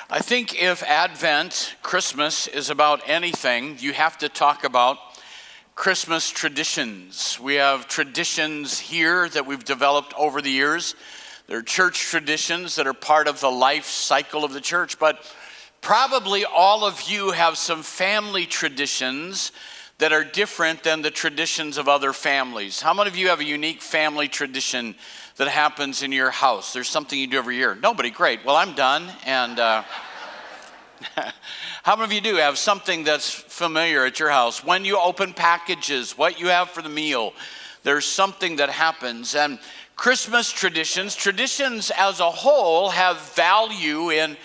I think if Advent, Christmas, is about anything, you have to talk about Christmas traditions. We have traditions here that we've developed over the years. They're church traditions that are part of the life cycle of the church, but probably all of you have some family traditions that are different than the traditions of other families. How many of you have a unique family tradition that happens in your house? There's something you do every year. Nobody, great. Well, I'm done. And how many of you do have something that's familiar at your house? When you open packages, what you have for the meal, there's something that happens. And Christmas traditions as a whole have value in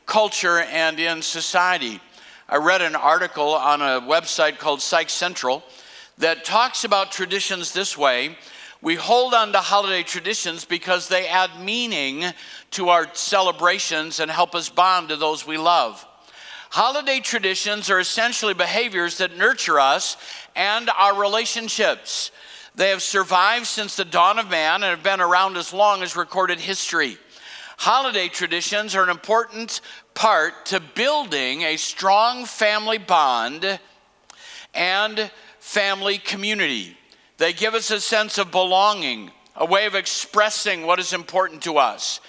culture and in society. I read an article on a website called Psych Central that talks about traditions this way. We hold on to holiday traditions because they add meaning to our celebrations and help us bond to those we love. Holiday traditions are essentially behaviors that nurture us and our relationships. They have survived since the dawn of man and have been around as long as recorded history. Holiday traditions are an important part to building a strong family bond and family community. They give us a sense of belonging, a way of expressing what is important to us.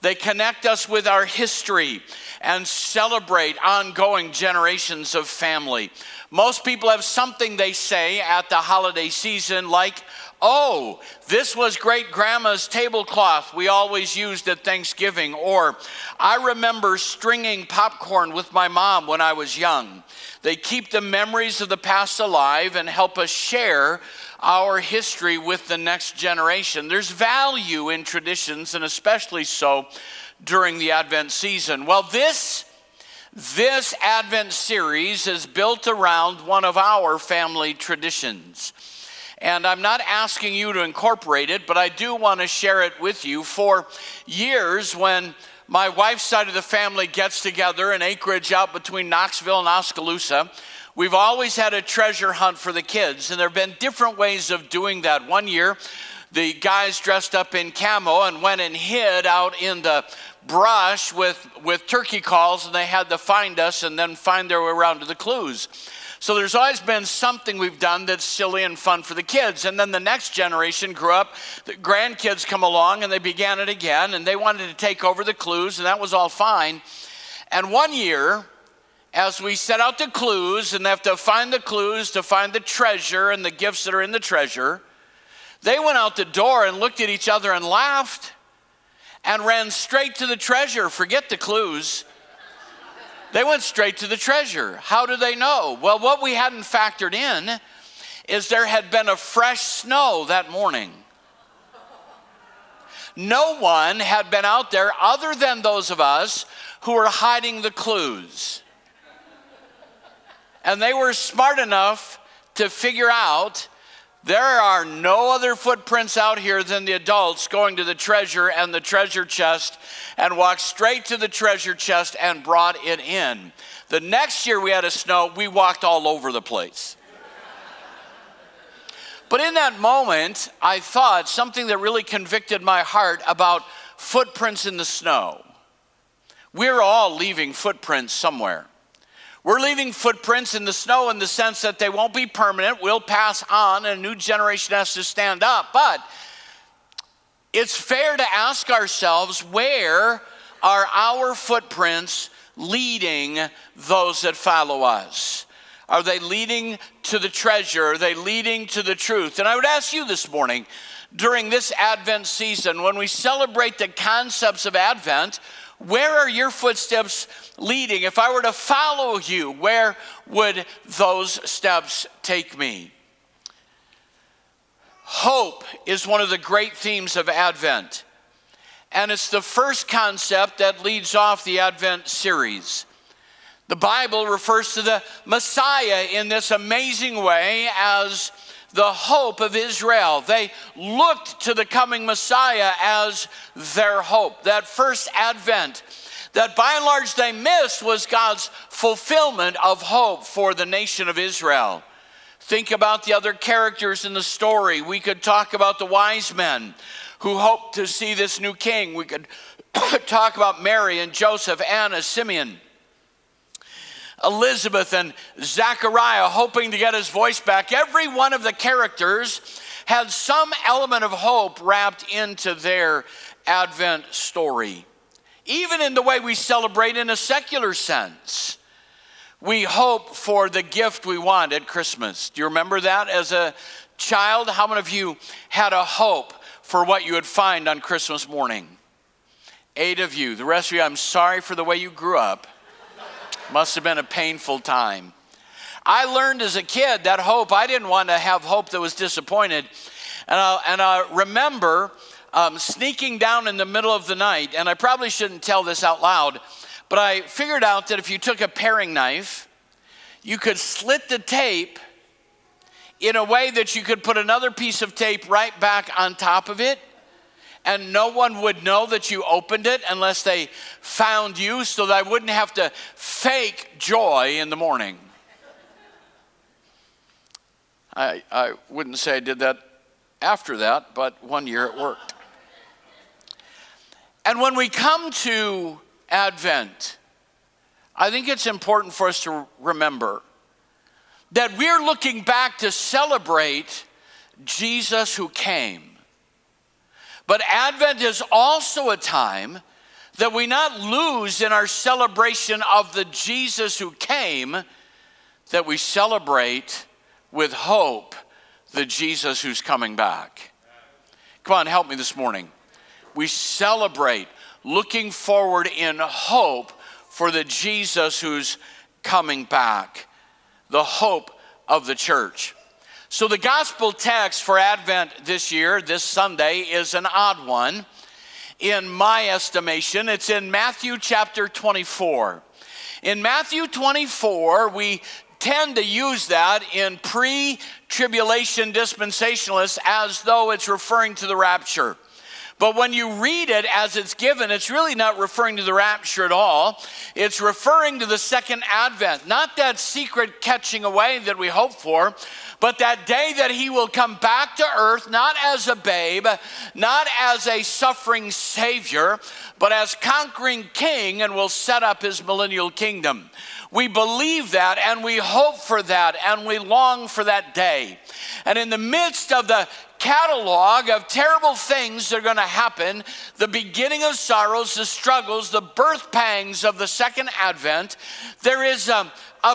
They connect us with our history and celebrate ongoing generations of family. Most people have something they say at the holiday season like, "Oh, this was great-grandma's tablecloth we always used at Thanksgiving," or "I remember stringing popcorn with my mom when I was young." They keep the memories of the past alive and help us share our history with the next generation. There's value in traditions, and especially so during the Advent season. Well, this Advent series is built around one of our family traditions. And I'm not asking you to incorporate it, but I do want to share it with you. For years, when my wife's side of the family gets together in acreage out between Knoxville and Oskaloosa, we've always had a treasure hunt for the kids, and there have been different ways of doing that. One year, the guys dressed up in camo and went and hid out in the brush with turkey calls, and they had to find us and then find their way around to the clues. So there's always been something we've done that's silly and fun for the kids. And then the next generation grew up, the grandkids come along, and they began it again, and they wanted to take over the clues, and that was all fine. And one year, as we set out the clues and they have to find the clues to find the treasure and the gifts that are in the treasure, they went out the door and looked at each other and laughed and ran straight to the treasure. Forget the clues. They went straight to the treasure. How do they know? Well, what we hadn't factored in is there had been a fresh snow that morning. No one had been out there other than those of us who were hiding the clues. And they were smart enough to figure out there are no other footprints out here than the adults going to the treasure and the treasure chest, and walked straight to the treasure chest and brought it in. The next year we had a snow, we walked all over the place. But in that moment, I thought something that really convicted my heart about footprints in the snow. We're all leaving footprints somewhere. We're leaving footprints in the snow in the sense that they won't be permanent. We'll pass on, and a new generation has to stand up. But it's fair to ask ourselves, where are our footprints leading those that follow us? Are they leading to the treasure? Are they leading to the truth? And I would ask you this morning, during this Advent season, when we celebrate the concepts of Advent, where are your footsteps leading? If I were to follow you, where would those steps take me? Hope is one of the great themes of Advent, and it's the first concept that leads off the Advent series. The Bible refers to the Messiah in this amazing way as the hope of Israel. They looked to the coming Messiah as their hope. That first Advent that by and large they missed was God's fulfillment of hope for the nation of Israel. Think about the other characters in the story. We could talk about the wise men who hoped to see this new king. We could talk about Mary and Joseph, Anna, Simeon, Elizabeth, and Zechariah hoping to get his voice back. Every one of the characters had some element of hope wrapped into their Advent story. Even in the way we celebrate in a secular sense, we hope for the gift we want at Christmas. Do you remember that as a child? How many of you had a hope for what you would find on Christmas morning? 8 of you. The rest of you, I'm sorry for the way you grew up. Must have been a painful time. I learned as a kid that hope, I didn't want to have hope that was disappointed. And I remember sneaking down in the middle of the night, and I probably shouldn't tell this out loud, but I figured out that if you took a paring knife, you could slit the tape in a way that you could put another piece of tape right back on top of it, and no one would know that you opened it unless they found you, so that I wouldn't have to fake joy in the morning. I wouldn't say I did that after that, but one year it worked. And when we come to Advent, I think it's important for us to remember that we're looking back to celebrate Jesus who came. But Advent is also a time that we not lose in our celebration of the Jesus who came, that we celebrate with hope the Jesus who's coming back. Come on, help me this morning. We celebrate looking forward in hope for the Jesus who's coming back, the hope of the church. So the gospel text for Advent this year, this Sunday, is an odd one. In my estimation, it's in Matthew chapter 24. In Matthew 24, we tend to use that in pre-tribulation dispensationalists as though it's referring to the rapture. But when you read it as it's given, it's really not referring to the rapture at all. It's referring to the second advent, not that secret catching away that we hope for, but that day that he will come back to earth, not as a babe, not as a suffering savior, but as conquering king, and will set up his millennial kingdom. We believe that, and we hope for that, and we long for that day. And in the midst of the catalog of terrible things that are going to happen, the beginning of sorrows, the struggles, the birth pangs of the second advent, there is a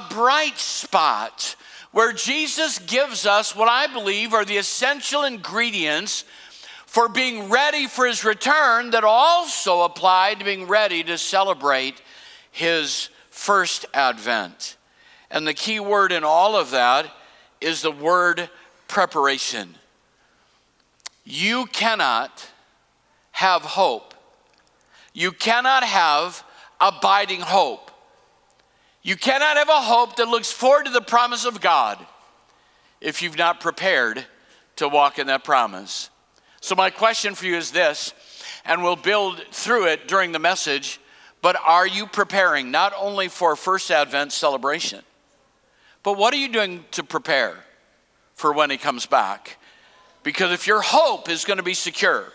bright spot where Jesus gives us what I believe are the essential ingredients for being ready for his return that also apply to being ready to celebrate his first advent. And the key word in all of that is the word preparation. You cannot have hope. You cannot have abiding hope. You cannot have a hope that looks forward to the promise of God if you've not prepared to walk in that promise. So my question for you is this, and we'll build through it during the message, but are you preparing not only for first Advent celebration, but what are you doing to prepare for when he comes back? Because if your hope is going to be secure,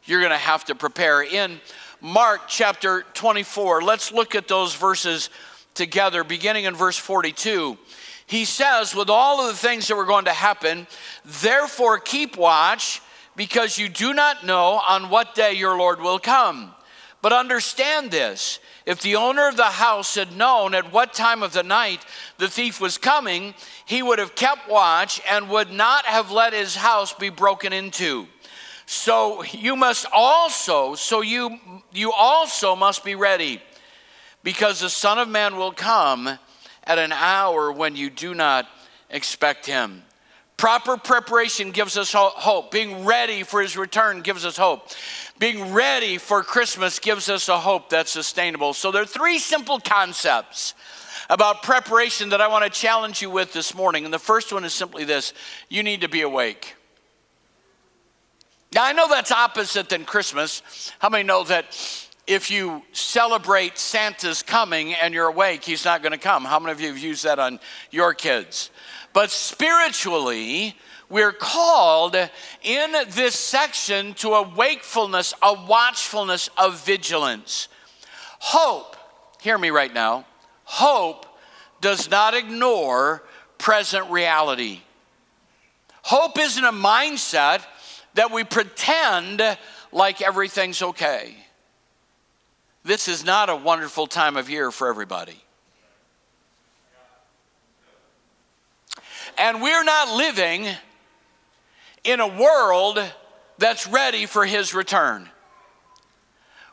you're going to have to prepare. In Mark chapter 24, let's look at those verses together, beginning in verse 42. He says, with all of the things that were going to happen, therefore keep watch, because you do not know on what day your Lord will come. But understand this, if the owner of the house had known at what time of the night the thief was coming, he would have kept watch and would not have let his house be broken into. So you also must be ready, because the Son of Man will come at an hour when you do not expect him. Proper preparation gives us hope. Being ready for his return gives us hope. Being ready for Christmas gives us a hope that's sustainable. So there are 3 simple concepts about preparation that I want to challenge you with this morning. And the first one is simply this: you need to be awake. Now, I know that's opposite than Christmas. How many know that if you celebrate Santa's coming and you're awake, he's not going to come? How many of you have used that on your kids? But spiritually, we're called in this section to a wakefulness, a watchfulness of vigilance. Hope, hear me right now, hope does not ignore present reality. Hope isn't a mindset that we pretend like everything's okay. This is not a wonderful time of year for everybody. And we're not living in a world that's ready for his return.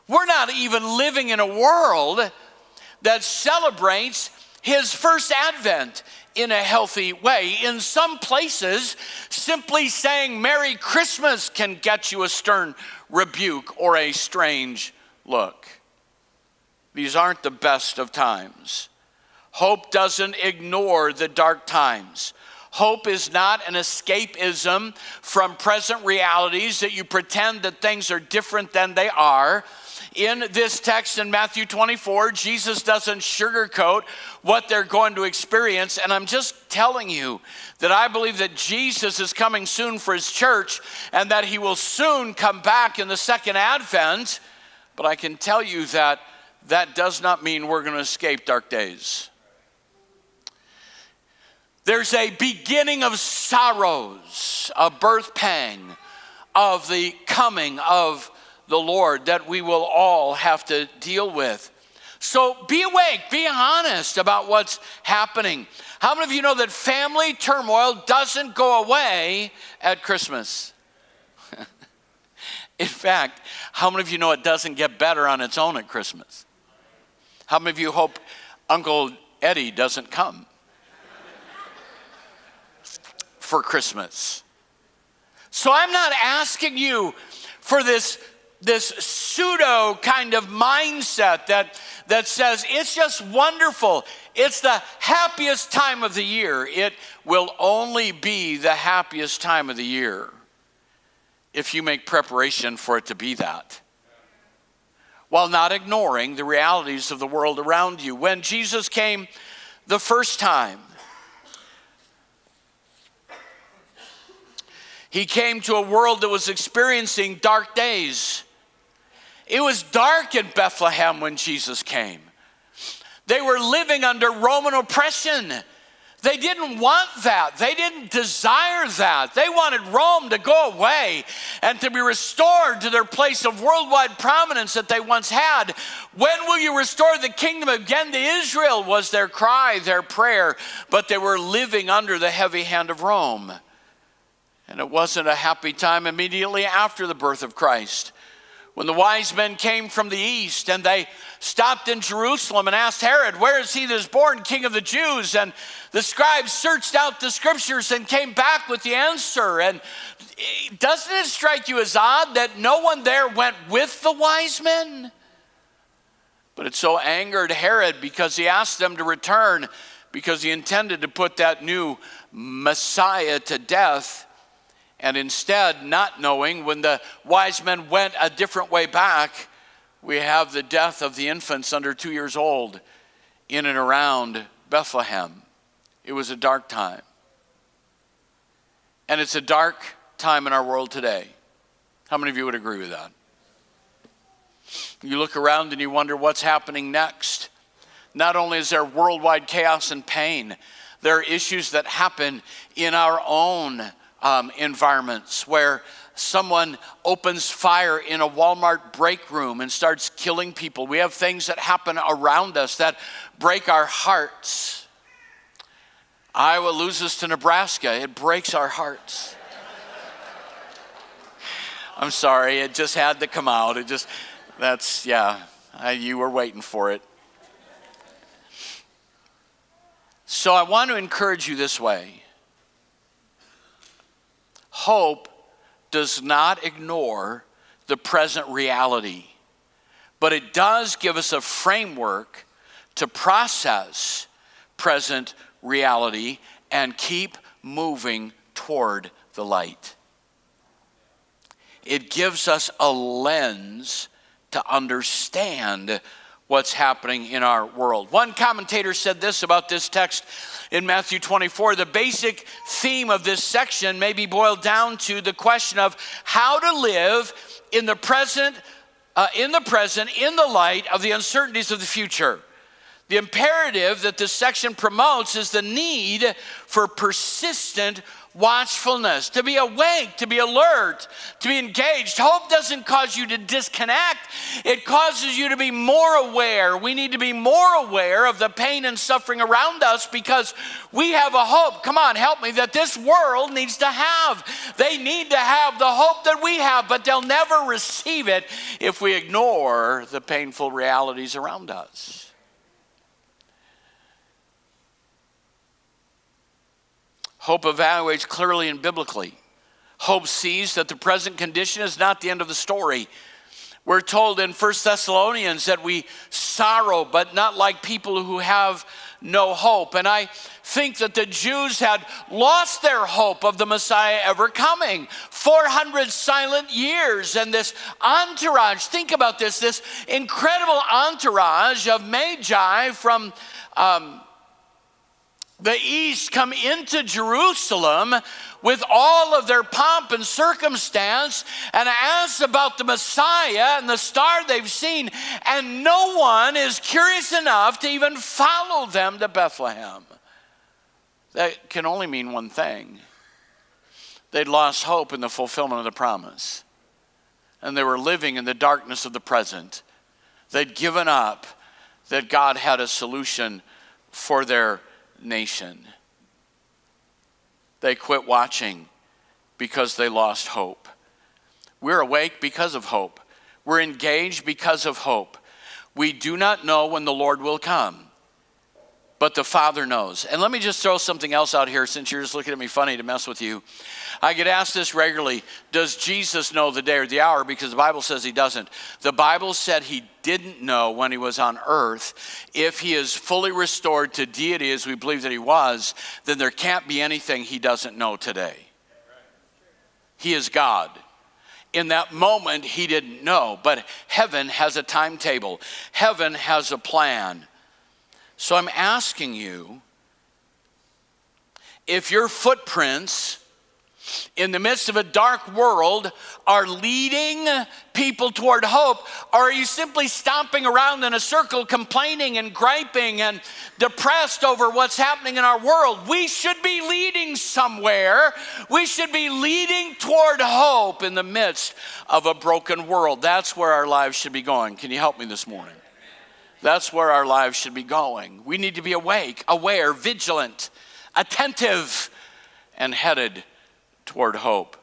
We're not even living in a world that celebrates his first advent in a healthy way. In some places, simply saying Merry Christmas can get you a stern rebuke or a strange look. These aren't the best of times. Hope doesn't ignore the dark times. Hope is not an escapism from present realities that you pretend that things are different than they are. In this text in Matthew 24, Jesus doesn't sugarcoat what they're going to experience. And I'm just telling you that I believe that Jesus is coming soon for his church and that he will soon come back in the second advent. But I can tell you that that does not mean we're going to escape dark days. There's a beginning of sorrows, a birth pang of the coming of the Lord that we will all have to deal with. So be awake, be honest about what's happening. How many of you know that family turmoil doesn't go away at Christmas? In fact, how many of you know it doesn't get better on its own at Christmas? How many of you hope Uncle Eddie doesn't come for Christmas? So I'm not asking you for this pseudo kind of mindset that says it's just wonderful. It's the happiest time of the year. It will only be the happiest time of the year if you make preparation for it to be that, while not ignoring the realities of the world around you. When Jesus came the first time, he came to a world that was experiencing dark days. It was dark in Bethlehem when Jesus came. They were living under Roman oppression. They didn't want that. They didn't desire that. They wanted Rome to go away and to be restored to their place of worldwide prominence that they once had. When will you restore the kingdom again to Israel was their cry, their prayer. But they were living under the heavy hand of Rome. And it wasn't a happy time immediately after the birth of Christ, when the wise men came from the east and they stopped in Jerusalem and asked Herod, where is he that is born King of the Jews? And the scribes searched out the scriptures and came back with the answer. And doesn't it strike you as odd that no one there went with the wise men? But it so angered Herod because he asked them to return, because he intended to put that new Messiah to death. And instead, not knowing, when the wise men went a different way back, we have the death of the infants under 2 years old in and around Bethlehem. It was a dark time. And it's a dark time in our world today. How many of you would agree with that? You look around and you wonder what's happening next. Not only is there worldwide chaos and pain, there are issues that happen in our own environments where someone opens fire in a Walmart break room and starts killing people. We have things that happen around us that break our hearts. Iowa loses to Nebraska. It breaks our hearts. I'm sorry, it just had to come out. You were waiting for it. So I want to encourage you this way. Hope does not ignore the present reality, but it does give us a framework to process present reality and keep moving toward the light. It gives us a lens to understand what's happening in our world. One commentator said this about this text in Matthew 24. The basic theme of this section may be boiled down to the question of how to live in the present, in the light of the uncertainties of the future. The imperative that this section promotes is the need for persistent watchfulness, to be awake, to be alert, to be engaged. Hope doesn't cause you to disconnect. It causes you to be more aware. We need to be more aware of the pain and suffering around us because we have a hope. Come on, help me, that this world needs to have. They need to have the hope that we have, but they'll never receive it if we ignore the painful realities around us. Hope evaluates clearly and biblically. Hope sees that the present condition is not the end of the story. We're told in 1 Thessalonians that we sorrow, but not like people who have no hope. And I think that the Jews had lost their hope of the Messiah ever coming. 400 silent years, and this entourage, think about this incredible entourage of magi from the east come into Jerusalem with all of their pomp and circumstance and ask about the Messiah and the star they've seen, and no one is curious enough to even follow them to Bethlehem. That can only mean one thing. They'd lost hope in the fulfillment of the promise, and they were living in the darkness of the present. They'd given up that God had a solution for their nation. They quit watching because they lost hope. We're awake because of hope. We're engaged because of hope. We do not know when the Lord will come, but the Father knows. And let me just throw something else out here since you're just looking at me funny to mess with you. I get asked this regularly. Does Jesus know the day or the hour? Because the Bible says he doesn't. The Bible said he didn't know when he was on earth. If he is fully restored to deity as we believe that he was, then there can't be anything he doesn't know today. He is God. In that moment, he didn't know. But heaven has a timetable. Heaven has a plan. So I'm asking you, if your footprints in the midst of a dark world are leading people toward hope, or are you simply stomping around in a circle complaining and griping and depressed over what's happening in our world? We should be leading somewhere. We should be leading toward hope in the midst of a broken world. That's where our lives should be going. Can you help me this morning? That's where our lives should be going. We need to be awake, aware, vigilant, attentive, and headed toward hope.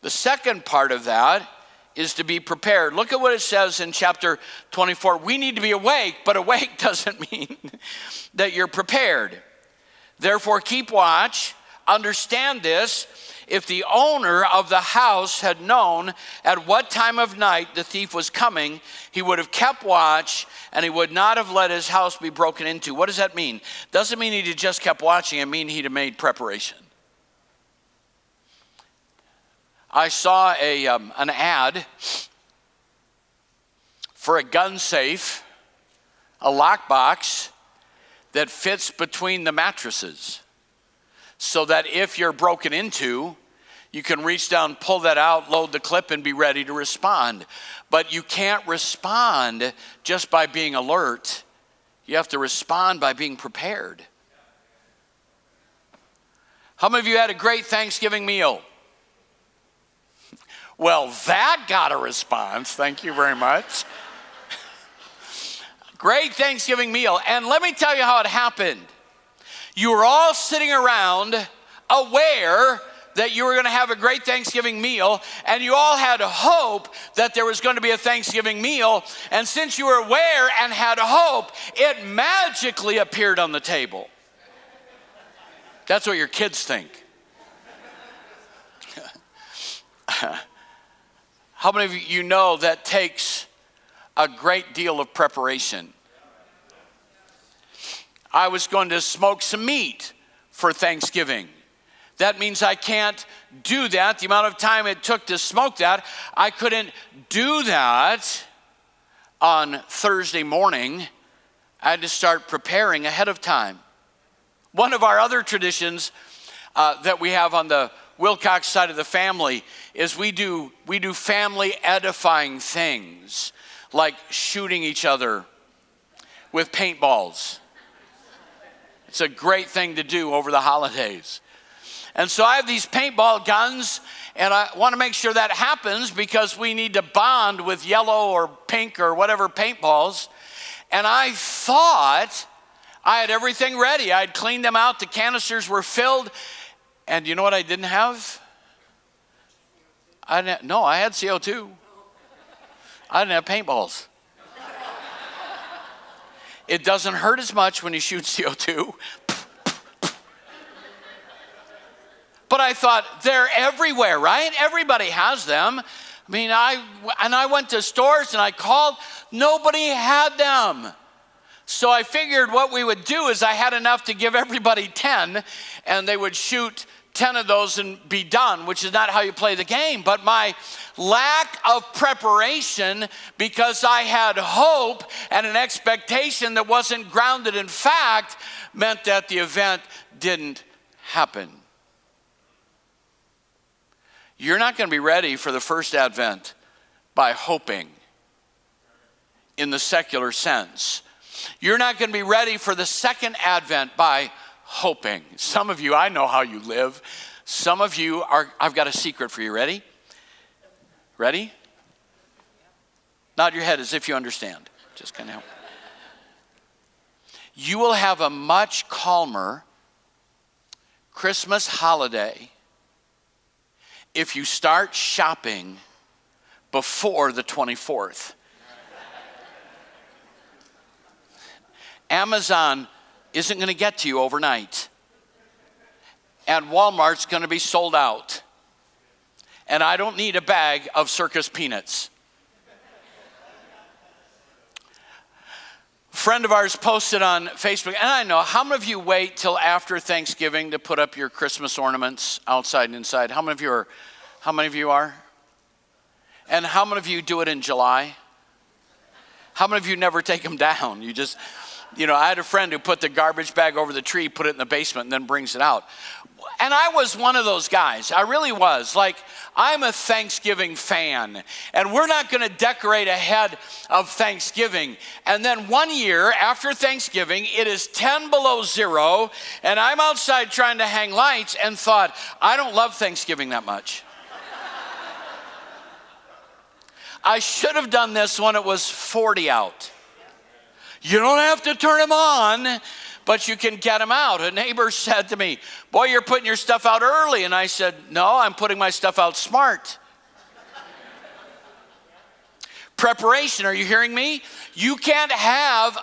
The second part of that is to be prepared. Look at what it says in chapter 24. We need to be awake, but awake doesn't mean that you're prepared. Therefore, keep watch. Understand this. If the owner of the house had known at what time of night the thief was coming, he would have kept watch and he would not have let his house be broken into. What does that mean? Doesn't mean he'd have just kept watching. It means he'd have made preparation. I saw an ad for a gun safe, a lockbox that fits between the mattresses, so that if you're broken into, you can reach down, pull that out, load the clip, and be ready to respond. But you can't respond just by being alert. You have to respond by being prepared. How many of you had a great Thanksgiving meal? Well, that got a response. Thank you very much. Great Thanksgiving meal. And let me tell you how it happened. You were all sitting around aware that you were going to have a great Thanksgiving meal, and you all had hope that there was going to be a Thanksgiving meal. And since you were aware and had hope, it magically appeared on the table. That's what your kids think. How many of you know that takes a great deal of preparation? I was going to smoke some meat for Thanksgiving. That means I can't do that. The amount of time it took to smoke that, I couldn't do that on Thursday morning, I had to start preparing ahead of time. One of our other traditions that we have on the Wilcox side of the family is we do family edifying things, like shooting each other with paintballs. It's a great thing to do over the holidays. And so I have these paintball guns, and I want to make sure that happens because we need to bond with yellow or pink or whatever paintballs. And I thought I had everything ready. I had cleaned them out. The canisters were filled. And you know what I didn't have? I had CO2. I didn't have paintballs. It doesn't hurt as much when you shoot CO2. But I thought, they're everywhere, right? Everybody has them. I mean, I went to stores and I called. Nobody had them. So I figured what we would do is I had enough to give everybody 10, and they would shoot 10 of those and be done, which is not how you play the game. But my lack of preparation, because I had hope and an expectation that wasn't grounded in fact, meant that the event didn't happen. You're not going to be ready for the first Advent by hoping in the secular sense. You're not going to be ready for the second Advent by hoping. Some of you, I know how you live. Some of you I've got a secret for you. Ready? Ready? Nod your head as if you understand. Just kind of help. You will have a much calmer Christmas holiday if you start shopping before the 24th. Amazon isn't going to get to you overnight. And Walmart's going to be sold out. And I don't need a bag of circus peanuts. A friend of ours posted on Facebook, and I know, how many of you wait till after Thanksgiving to put up your Christmas ornaments outside and inside? How many of you are? And how many of you do it in July? How many of you never take them down? I had a friend who put the garbage bag over the tree, put it in the basement, and then brings it out. And I was one of those guys. I really was. Like, I'm a Thanksgiving fan. And we're not going to decorate ahead of Thanksgiving. And then one year after Thanksgiving, it is 10 below zero. And I'm outside trying to hang lights and thought, I don't love Thanksgiving that much. I should have done this when it was 40 out. You don't have to turn them on, but you can get them out. A neighbor said to me, boy, you're putting your stuff out early. And I said, no, I'm putting my stuff out smart. Preparation, are you hearing me? You can't have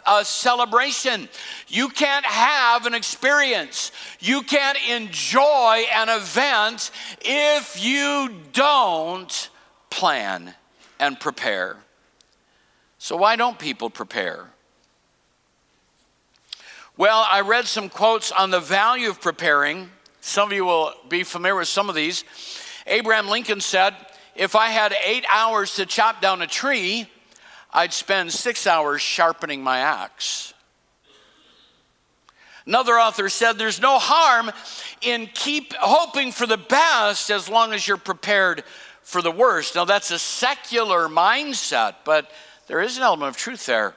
a celebration. You can't have an experience. You can't enjoy an event if you don't plan and prepare. So why don't people prepare? Well, I read some quotes on the value of preparing. Some of you will be familiar with some of these. Abraham Lincoln said, if I had 8 hours to chop down a tree, I'd spend 6 hours sharpening my axe. Another author said, there's no harm in keep hoping for the best as long as you're prepared for the worst. Now, that's a secular mindset, but there is an element of truth there.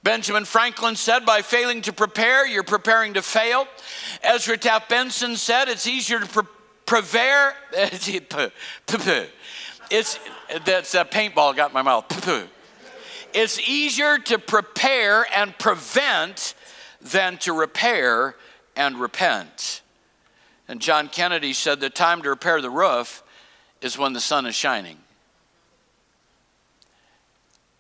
Benjamin Franklin said, by failing to prepare, you're preparing to fail. Ezra Taft Benson said, it's easier to prepare. That's a paintball got in my mouth. It's easier to prepare and prevent than to repair and repent. And John Kennedy said, the time to repair the roof is when the sun is shining.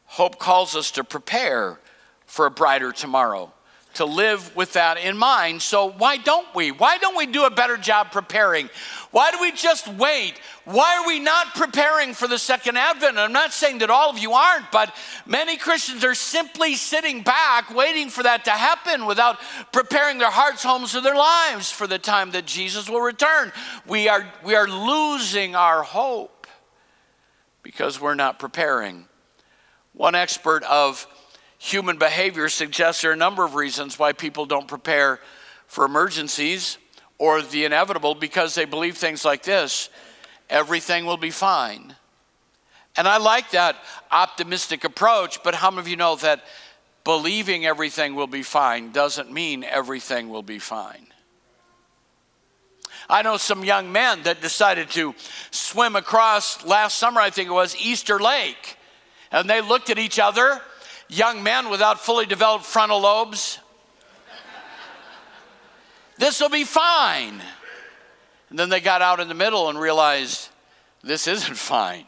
Hope calls us to prepare for a brighter tomorrow, to live with that in mind. So why don't we? Why don't we do a better job preparing? Why do we just wait? Why are we not preparing for the second advent? I'm not saying that all of you aren't, but many Christians are simply sitting back waiting for that to happen without preparing their hearts, homes, or their lives for the time that Jesus will return. We are losing our hope because we're not preparing. One expert of human behavior suggests there are a number of reasons why people don't prepare for emergencies or the inevitable, because they believe things like this: everything will be fine. And I like that optimistic approach, but how many of you know that believing everything will be fine doesn't mean everything will be fine? I know some young men that decided to swim across, last summer I think it was, Easter Lake. And they looked at each other, young men without fully developed frontal lobes. This will be fine. And then they got out in the middle and realized this isn't fine.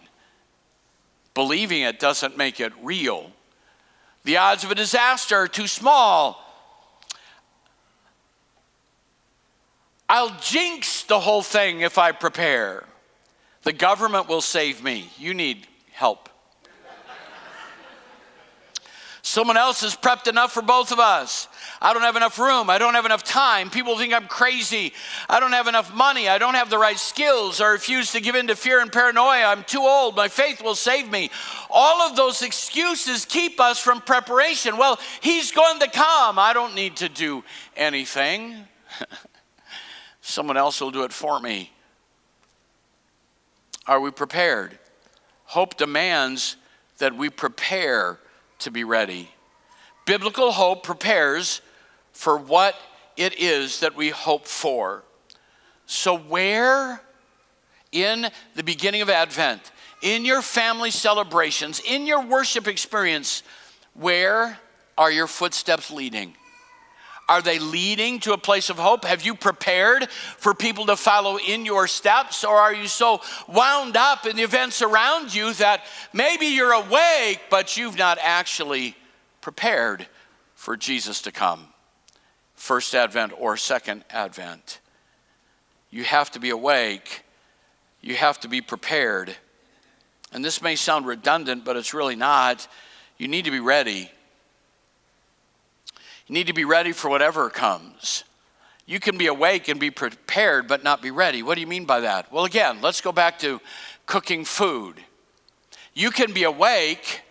Believing it doesn't make it real. The odds of a disaster are too small. I'll jinx the whole thing if I prepare. The government will save me. You need help. Someone else has prepped enough for both of us. I don't have enough room. I don't have enough time. People think I'm crazy. I don't have enough money. I don't have the right skills. I refuse to give in to fear and paranoia. I'm too old. My faith will save me. All of those excuses keep us from preparation. Well, he's going to come. I don't need to do anything. Someone else will do it for me. Are we prepared? Hope demands that we prepare to be ready. Biblical hope prepares for what it is that we hope for. So where in the beginning of Advent, in your family celebrations, in your worship experience, where are your footsteps leading? Are they leading to a place of hope? Have you prepared for people to follow in your steps? Or are you so wound up in the events around you that maybe you're awake, but you've not actually prepared for Jesus to come? First Advent or second Advent. You have to be awake. You have to be prepared. And this may sound redundant, but it's really not. You need to be ready. You need to be ready for whatever comes. You can be awake and be prepared, but not be ready. What do you mean by that? Well, again, let's go back to cooking food. You can be awake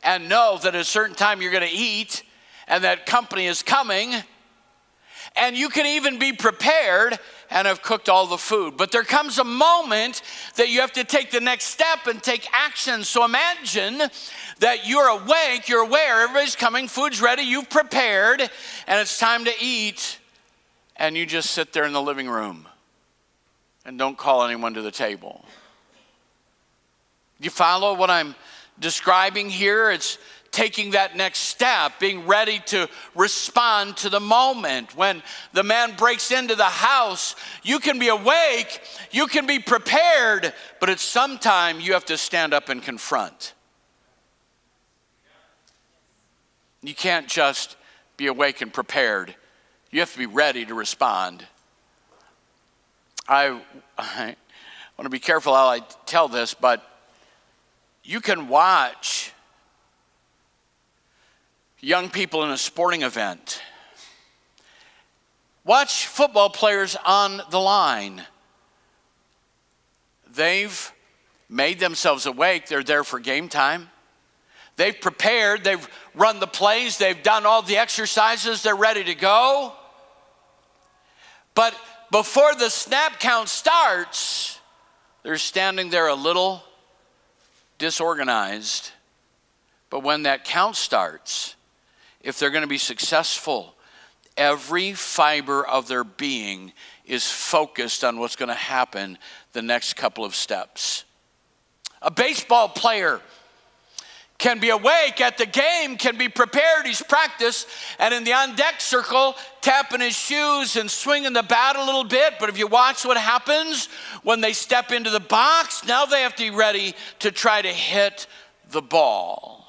and know that at a certain time you're going to eat and that company is coming. And you can even be prepared and have cooked all the food. But there comes a moment that you have to take the next step and take action. So imagine that you're awake, you're aware, everybody's coming, food's ready, you've prepared, and it's time to eat. And you just sit there in the living room and don't call anyone to the table. Do you follow what I'm describing here? It's taking that next step, being ready to respond to the moment. When the man breaks into the house, you can be awake, you can be prepared, but at some time you have to stand up and confront. You can't just be awake and prepared. You have to be ready to respond. I want to be careful how I tell this, but you can watch young people in a sporting event. Watch football players on the line. They've made themselves awake. They're there for game time. They've prepared. They've run the plays. They've done all the exercises. They're ready to go. But before the snap count starts, they're standing there a little disorganized. But when that count starts, if they're going to be successful, every fiber of their being is focused on what's going to happen the next couple of steps. A baseball player can be awake at the game, can be prepared, he's practiced, and in the on-deck circle, tapping his shoes and swinging the bat a little bit. But if you watch what happens when they step into the box, now they have to be ready to try to hit the ball.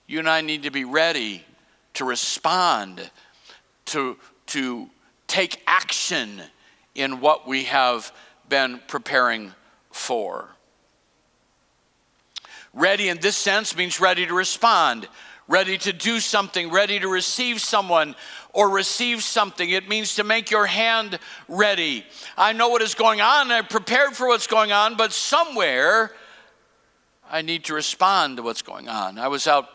You and I need to be ready to respond, to take action in what we have been preparing for. Ready in this sense means ready to respond, ready to do something, ready to receive someone or receive something. It means to make your hand ready. I know what is going on, I'm prepared for what's going on, but somewhere I need to respond to what's going on. I was out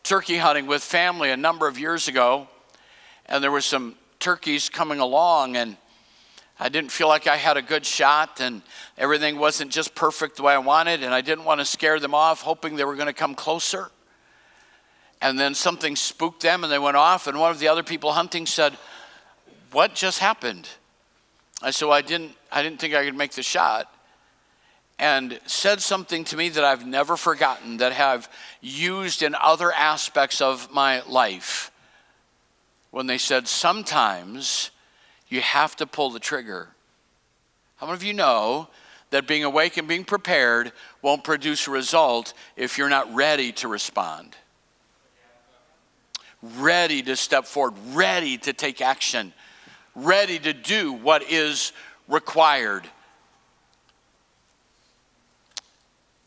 turkey hunting with family a number of years ago, and there were some turkeys coming along, and I didn't feel like I had a good shot, and everything wasn't just perfect the way I wanted, and I didn't want to scare them off, hoping they were going to come closer. And then something spooked them, and they went off, and one of the other people hunting said, "What just happened?" I said, "Well, I didn't think I could make the shot." And said something to me that I've never forgotten, that I've used in other aspects of my life. When they said, sometimes you have to pull the trigger. How many of you know that being awake and being prepared won't produce a result if you're not ready to respond? Ready to step forward, ready to take action, ready to do what is required.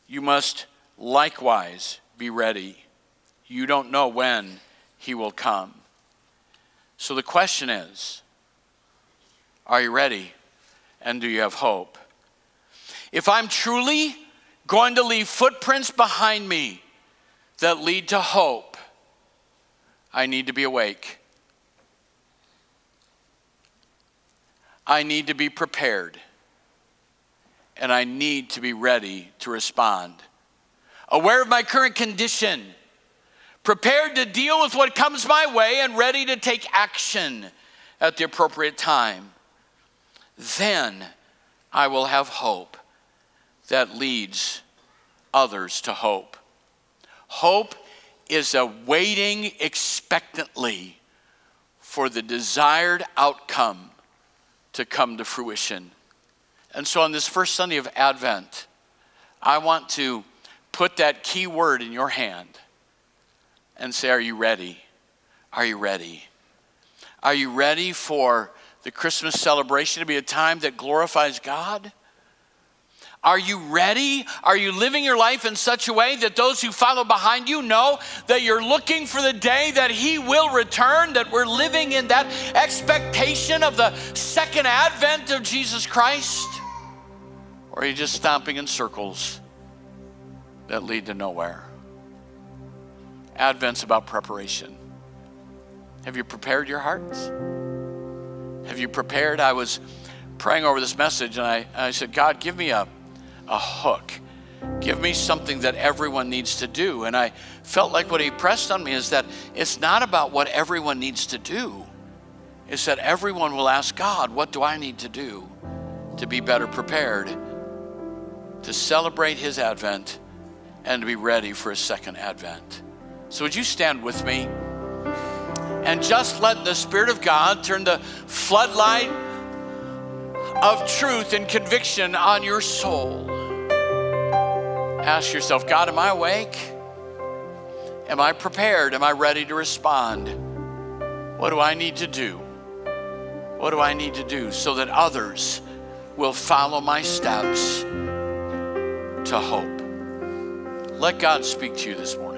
You must likewise be ready. You don't know when he will come. So the question is, are you ready? And do you have hope? If I'm truly going to leave footprints behind me that lead to hope, I need to be awake. I need to be prepared. And I need to be ready to respond. Aware of my current condition, prepared to deal with what comes my way, and ready to take action at the appropriate time. Then I will have hope that leads others to hope. Hope is a waiting expectantly for the desired outcome to come to fruition. And so on this first Sunday of Advent, I want to put that key word in your hand and say, are you ready? Are you ready? Are you ready for the Christmas celebration to be a time that glorifies God? Are you ready? Are you living your life in such a way that those who follow behind you know that you're looking for the day that he will return, that we're living in that expectation of the second advent of Jesus Christ? Or are you just stomping in circles that lead to nowhere? Advent's about preparation. Have you prepared your hearts? Have you prepared? I was praying over this message, and I said, God, give me a hook. Give me something that everyone needs to do. And I felt like what he pressed on me is that it's not about what everyone needs to do. It's that everyone will ask God, what do I need to do to be better prepared to celebrate his advent and to be ready for his second advent? So would you stand with me and just let the Spirit of God turn the floodlight of truth and conviction on your soul. Ask yourself, God, am I awake? Am I prepared? Am I ready to respond? What do I need to do? What do I need to do so that others will follow my steps to hope? Let God speak to you this morning.